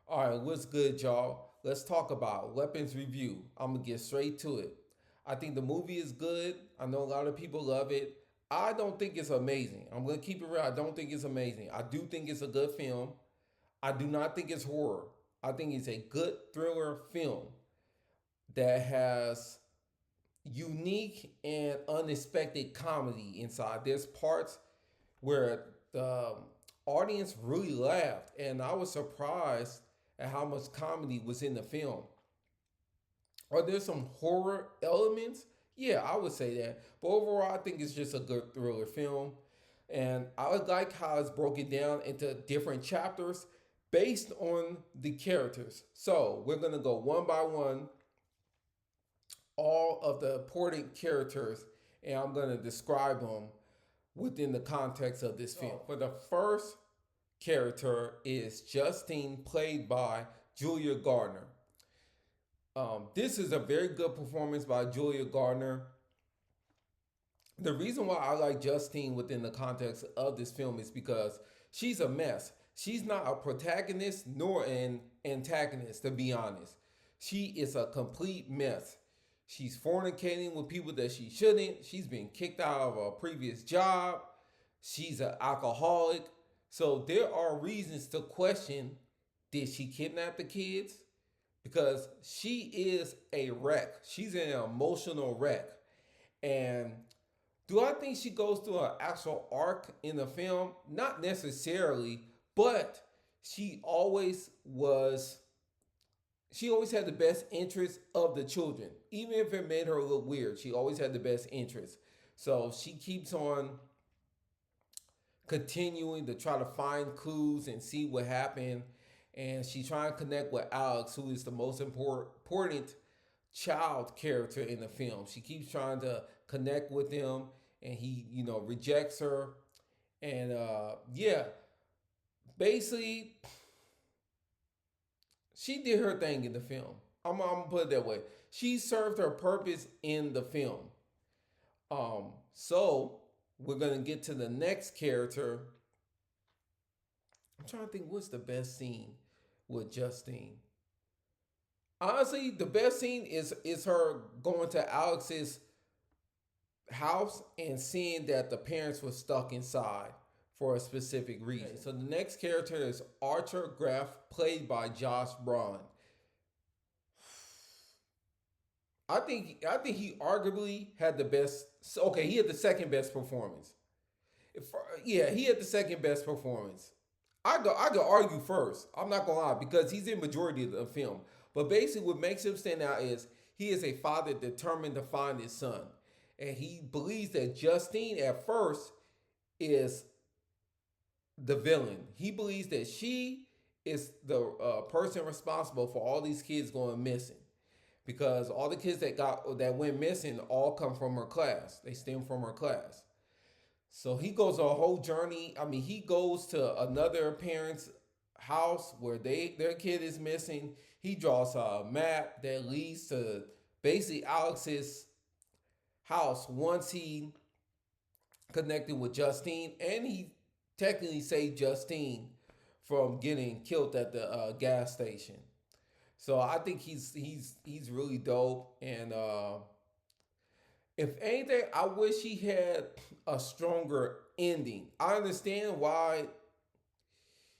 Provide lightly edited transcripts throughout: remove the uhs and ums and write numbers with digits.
All right, what's good, y'all? Let's talk about weapons review. I'm gonna get straight to it. I think the movie is good. I know a lot of people love it. I don't think it's amazing. I'm gonna keep it real. I don't think it's amazing. I do think it's a good film. I do not think it's horror. I think it's a good thriller film that has unique and unexpected comedy inside. There's parts where the audience really laughed, and I was surprised at how much comedy was in the film. Are there some horror elements? Yeah, I would say that. But overall, I think it's just a good thriller film. And I like how it's broken down into different chapters based on the characters. So we're going to go one by one, all of the important characters, and I'm going to describe them within the context of this film. For the first character is Justine, played by Julia Gardner. This is a very good performance by Julia Gardner. The reason why I like Justine within the context of this film is because she's a mess. She's not a protagonist nor an antagonist, to be honest. She is a complete mess. She's fornicating with people that she shouldn't. She's been kicked out of a previous job. She's an alcoholic. So there are reasons to question, did she kidnap the kids? Because she is a wreck. She's an emotional wreck. And do I think she goes through an actual arc in the film? Not necessarily, but she always was she always had the best interest of the children. Even if it made her look weird, she always had the best interest. So she keeps on continuing to try to find clues and see what happened. And she's trying to connect with Alex, who is the most important child character in the film. She keeps trying to connect with him, and he, rejects her. And yeah, basically, she did her thing in the film. I'm gonna put it that way. She served her purpose in the film. So we're gonna get to the next character. I'm trying to think what's the best scene with Justine. Honestly, the best scene is her going to Alex's house and seeing that the parents were stuck inside for a specific reason. Okay. So the next character is Archer Graff, played by Josh Brolin. I think he arguably had the best. Okay, he had the second best performance. If, yeah, he had the second best performance. I go argue first. I'm not gonna lie because he's in majority of the film. But basically, what makes him stand out is he is a father determined to find his son, and he believes that Justine at first is the villain. He believes that she is the person responsible for all these kids going missing, because all the kids that went missing all come from her class. They stem from her class. So he goes on a whole journey. I mean, he goes to another parent's house where their kid is missing. He draws a map that leads to basically Alex's house once he connected with Justine, and he technically saved Justine from getting killed at the gas station. So I think he's really dope. And if anything, I wish he had a stronger ending. I understand why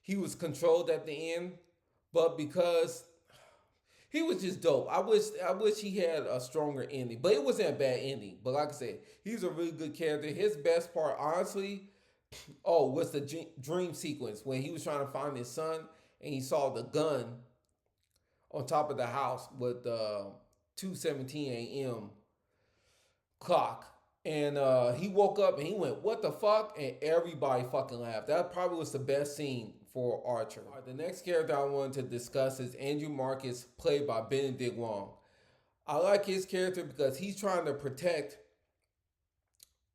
he was controlled at the end, but because he was just dope. I wish he had a stronger ending. But it wasn't a bad ending. But like I said, he's a really good character. His best part, honestly, was the dream sequence when he was trying to find his son and he saw the gun on top of the house with the 2:17 a.m. clock. And he woke up and he went, "What the fuck?" And everybody fucking laughed. That probably was the best scene for Archer. All right, the next character I wanted to discuss is Andrew Marcus, played by Benedict Wong. I like his character because he's trying to protect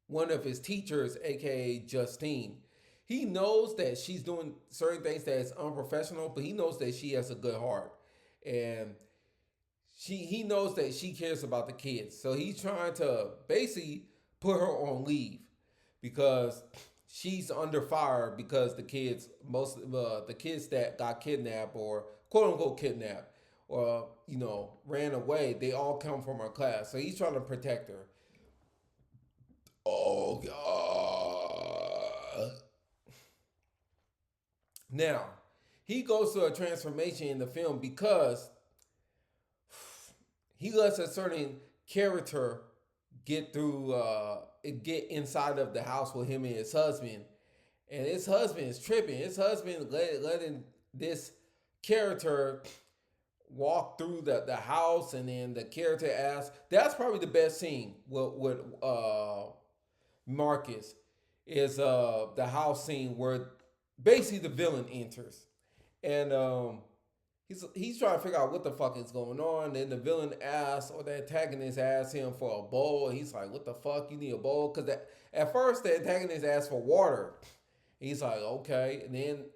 one of his teachers, aka Justine. He knows that she's doing certain things that is unprofessional, but he knows that she has a good heart. And he knows that she cares about the kids. So he's trying to basically put her on leave because she's under fire because the kids that got kidnapped or quote unquote kidnapped or ran away, they all come from her class. So he's trying to protect her. Oh God. Now, he goes through a transformation in the film because he lets a certain character get inside of the house with him and his husband, and his husband is tripping. His husband letting this character walk through the house, and then the character asks. That's probably the best scene with Marcus is the house scene where basically the villain enters, and he's trying to figure out what the fuck is going on. Then the villain asks, or the antagonist asks him for a bowl. He's like, "What the fuck? You need a bowl?" Because at first the antagonist asks for water. He's like, "Okay," and then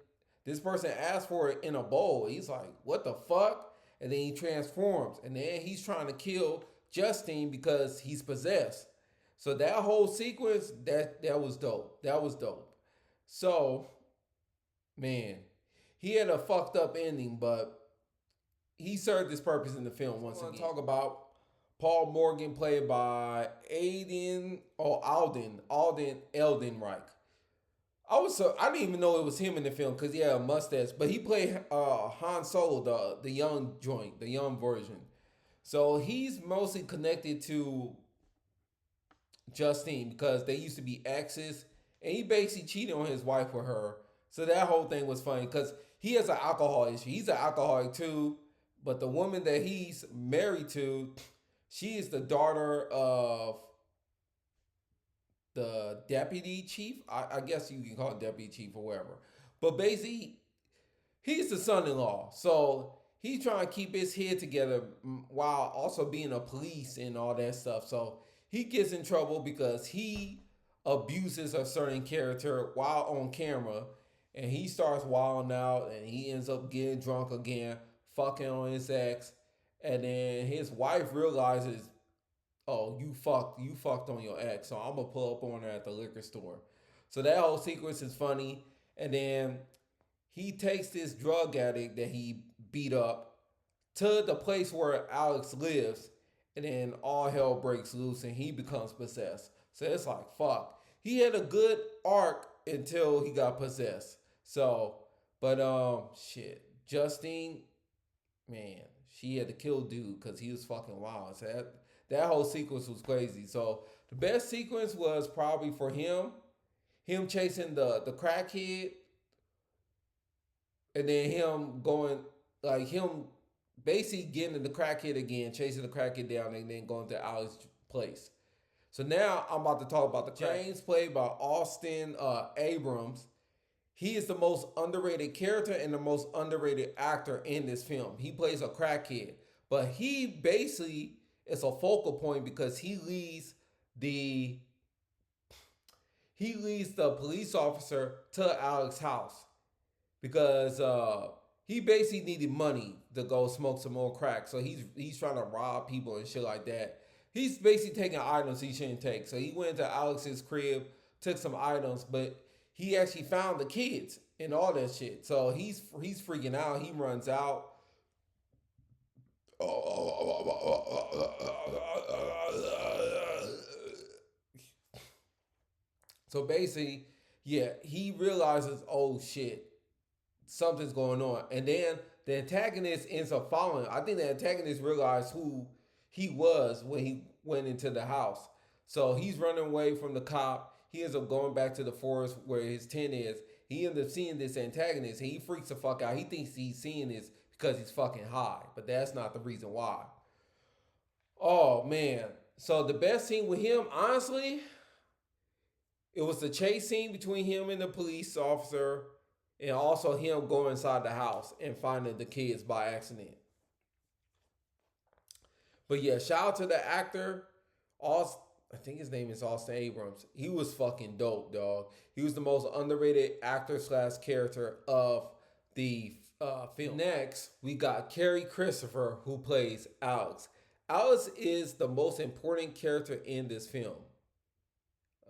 this person asks for it in a bowl. He's like, "What the fuck?" And then he transforms, and then he's trying to kill Justine because he's possessed. So that whole sequence, that was dope. That was dope. So, man, he had a fucked up ending, but he served his purpose in the film once again. Talk about Paul Morgan, played by Alden Eldenreich. I didn't even know it was him in the film because he had a mustache, but he played Han Solo, the young joint, the young version. So he's mostly connected to Justine because they used to be exes, and he basically cheated on his wife with her. So that whole thing was funny because he has an alcohol issue. He's an alcoholic too, but the woman that he's married to, she is the daughter of the deputy chief. I guess you can call it deputy chief or whatever. But basically, he's the son-in-law. So he's trying to keep his head together while also being a police and all that stuff. So he gets in trouble because he abuses a certain character while on camera. And he starts wilding out and he ends up getting drunk again, fucking on his ex. And then his wife realizes, oh, you fucked on your ex, so I'm gonna pull up on her at the liquor store. So that whole sequence is funny. And then he takes this drug addict that he beat up to the place where Alex lives, and then all hell breaks loose and he becomes possessed. So it's like, fuck. He had a good arc until he got possessed. So, but shit, Justine, man, she had to kill dude because he was fucking wild. So that whole sequence was crazy. So the best sequence was probably for him chasing the crackhead, and then him going like him basically getting the crackhead again, chasing the crackhead down, and then going to Alex's place. So now I'm about to talk about the James, played by Austin Abrams. He is the most underrated character and the most underrated actor in this film. He plays a crackhead, but he basically is a focal point because he leads the police officer to Alex's house because he basically needed money to go smoke some more crack. So he's trying to rob people and shit like that. He's basically taking items he shouldn't take. So he went to Alex's crib, took some items, but he actually found the kids and all that shit. So he's freaking out. He runs out. So basically, yeah, he realizes, oh shit, something's going on. And then the antagonist ends up following. I think the antagonist realized who he was when he went into the house. So he's running away from the cop. He ends up going back to the forest where his tent is. He ends up seeing this antagonist. And he freaks the fuck out. He thinks he's seeing this because he's fucking high. But that's not the reason why. Oh, man. So the best scene with him, honestly, it was the chase scene between him and the police officer, and also him going inside the house and finding the kids by accident. But yeah, shout out to the actor. I think his name is Austin Abrams. He was fucking dope, dog. He was the most underrated actor slash character of the film. Next, we got Carrie Christopher, who plays Alex. Alex is the most important character in this film.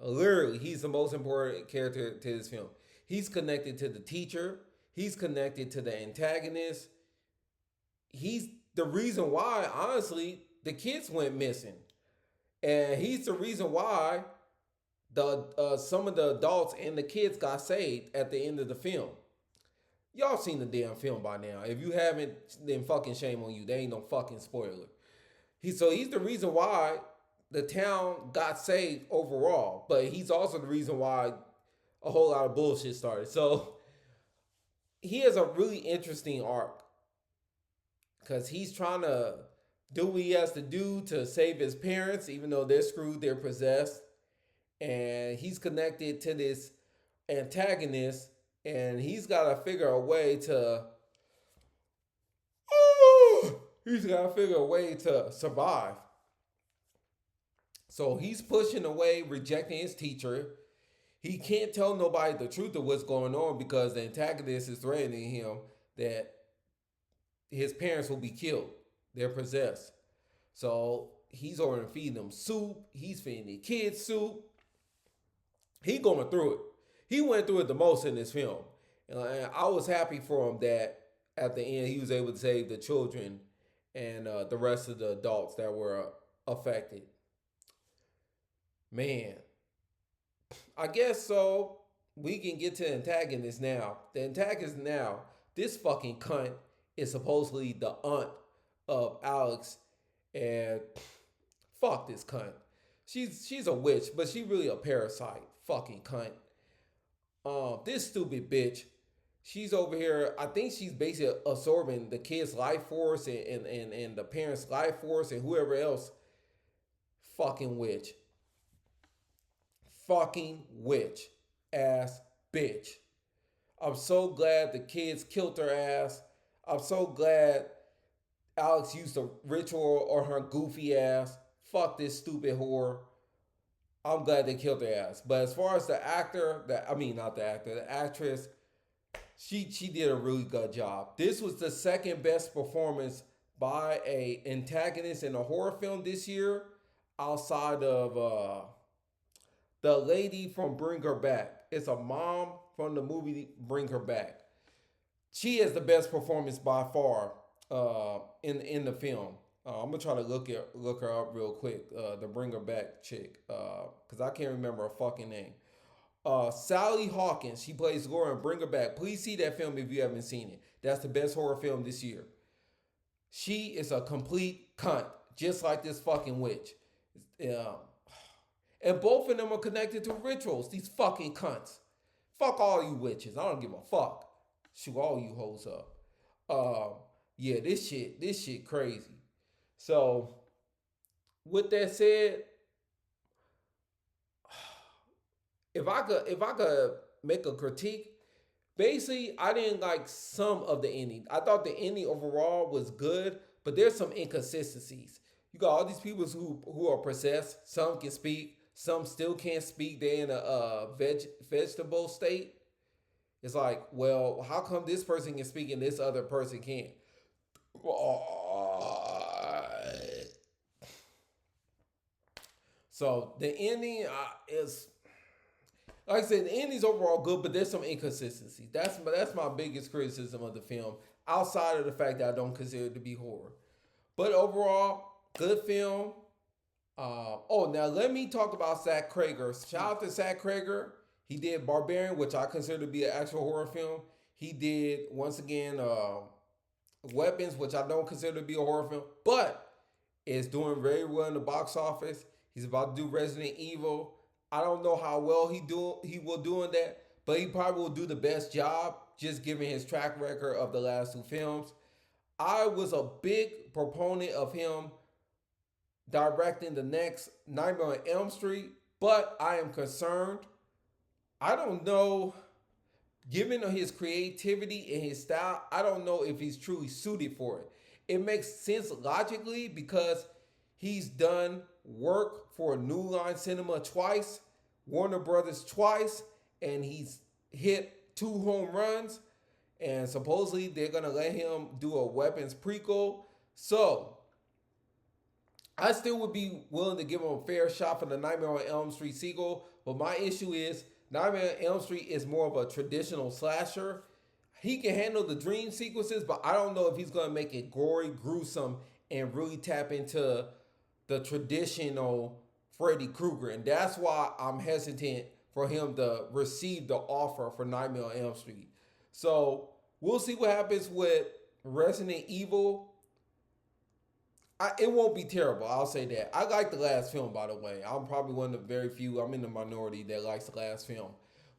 Literally, he's the most important character to this film. He's connected to the teacher. He's connected to the antagonist. He's the reason why, honestly, the kids went missing, and he's the reason why the some of the adults and the kids got saved at the end of the film. Y'all seen the damn film by now. If you haven't, then fucking shame on you. There ain't no fucking spoiler. He's the reason why the town got saved overall, but he's also the reason why a whole lot of bullshit started. So he has a really interesting arc because he's trying to do what he has to do to save his parents, even though they're screwed, they're possessed, and he's connected to this antagonist, and he's got to figure a way to. He's got to figure a way to survive. So he's pushing away, rejecting his teacher. He can't tell nobody the truth of what's going on because the antagonist is threatening him that his parents will be killed. They're possessed. So he's ordering feeding them soup. He's feeding the kids soup. He going through it. He went through it the most in this film. And I was happy for him that at the end he was able to save the children and the rest of the adults that were affected. Man, I guess so. We can get to the antagonist now. The antagonist now, this fucking cunt is supposedly the aunt of Alex, and fuck this cunt. She's a witch, but she really a parasite. Fucking cunt. This stupid bitch. She's over here. I think she's basically absorbing the kid's life force and the parents' life force and whoever else. Fucking witch. Fucking witch ass bitch. I'm so glad the kids killed her ass. I'm so glad Alex used a ritual or her goofy ass. Fuck this stupid whore. I'm glad they killed her ass. But as far as the actor, not the actor, the actress, she did a really good job. This was the second best performance by a antagonist in a horror film this year, outside of the lady from Bring Her Back. It's a mom from the movie Bring Her Back. She is the best performance by far in the film. I'm gonna try to look her up real quick. The Bring Her Back chick, because I can't remember her fucking name. Sally Hawkins. She plays Laura in Bring Her Back. Please see that film if you haven't seen it. That's the best horror film this year. She is a complete cunt, just like this fucking witch. And both of them are connected to rituals. These fucking cunts. Fuck all you witches. I don't give a fuck. Shoot all you hoes up. Yeah, this shit crazy. So, with that said, if I could make a critique, basically I didn't like some of the ending. I thought the ending overall was good, but there's some inconsistencies. You got all these people who are possessed. Some can speak, some still can't speak. They're in a vegetable state. It's like, well, how come this person can speak and this other person can't? So the ending is, like I said, the ending's overall good, but there's some inconsistency. That's my biggest criticism of the film, outside of the fact that I don't consider it to be horror. But overall, good film. Now let me talk about Zach Cregger. Shout out to Zach Cregger. He did Barbarian, which I consider to be an actual horror film. He did, once again, Weapons, which I don't consider to be a horror film, but is doing very well in the box office. He's about to do Resident Evil. I don't know how well he will do in that, but he probably will do the best job, just given his track record of the last two films. I was a big proponent of him directing the next Nightmare on Elm Street, but I am concerned. I don't know, given his creativity and his style, I don't know if he's truly suited for it. It makes sense logically because he's done work for New Line Cinema twice, Warner Brothers twice, and he's hit 2 home runs. And supposedly they're going to let him do a Weapons prequel. So, I still would be willing to give him a fair shot for the Nightmare on Elm Street sequel, but my issue is Nightmare on Elm Street is more of a traditional slasher. He can handle the dream sequences, but I don't know if he's going to make it gory, gruesome, and really tap into the traditional Freddy Krueger. And that's why I'm hesitant for him to receive the offer for Nightmare on Elm Street. So we'll see what happens with Resident Evil. It won't be terrible. I'll say that. I like the last film, by the way. I'm probably one of the very few. I'm in the minority that likes the last film.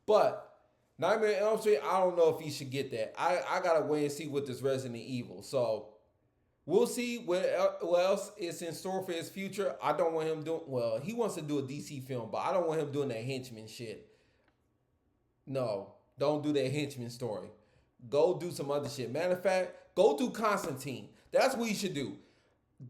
But Nightmare on Elm Street, I don't know if he should get that. I gotta wait and see what this Resident Evil. So we'll see what else is in store for his future. I don't want him doing. Well, he wants to do a DC film, but I don't want him doing that henchman shit. No, don't do that henchman story. Go do some other shit. Matter of fact, go do Constantine. That's what you should do.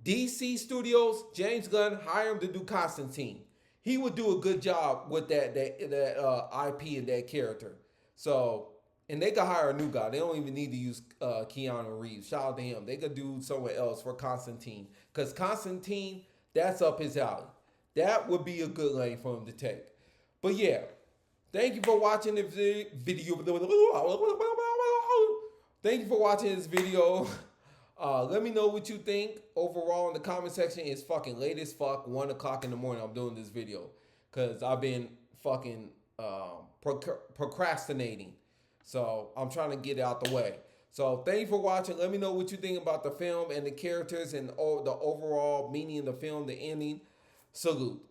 DC Studios, James Gunn, hire him to do Constantine. He would do a good job with that IP and that character. So, and they could hire a new guy. They don't even need to use Keanu Reeves. Shout out to him. They could do somewhere else for Constantine, because Constantine, that's up his alley. That would be a good lane for him to take. But yeah, thank you for watching the video. Thank you for watching this video. Let me know what you think overall in the comment section. It's fucking late as fuck, 1 o'clock in the morning. I'm doing this video because I've been fucking procrastinating. So I'm trying to get it out the way. So thank you for watching. Let me know what you think about the film and the characters and the overall meaning of the film, the ending. Salute.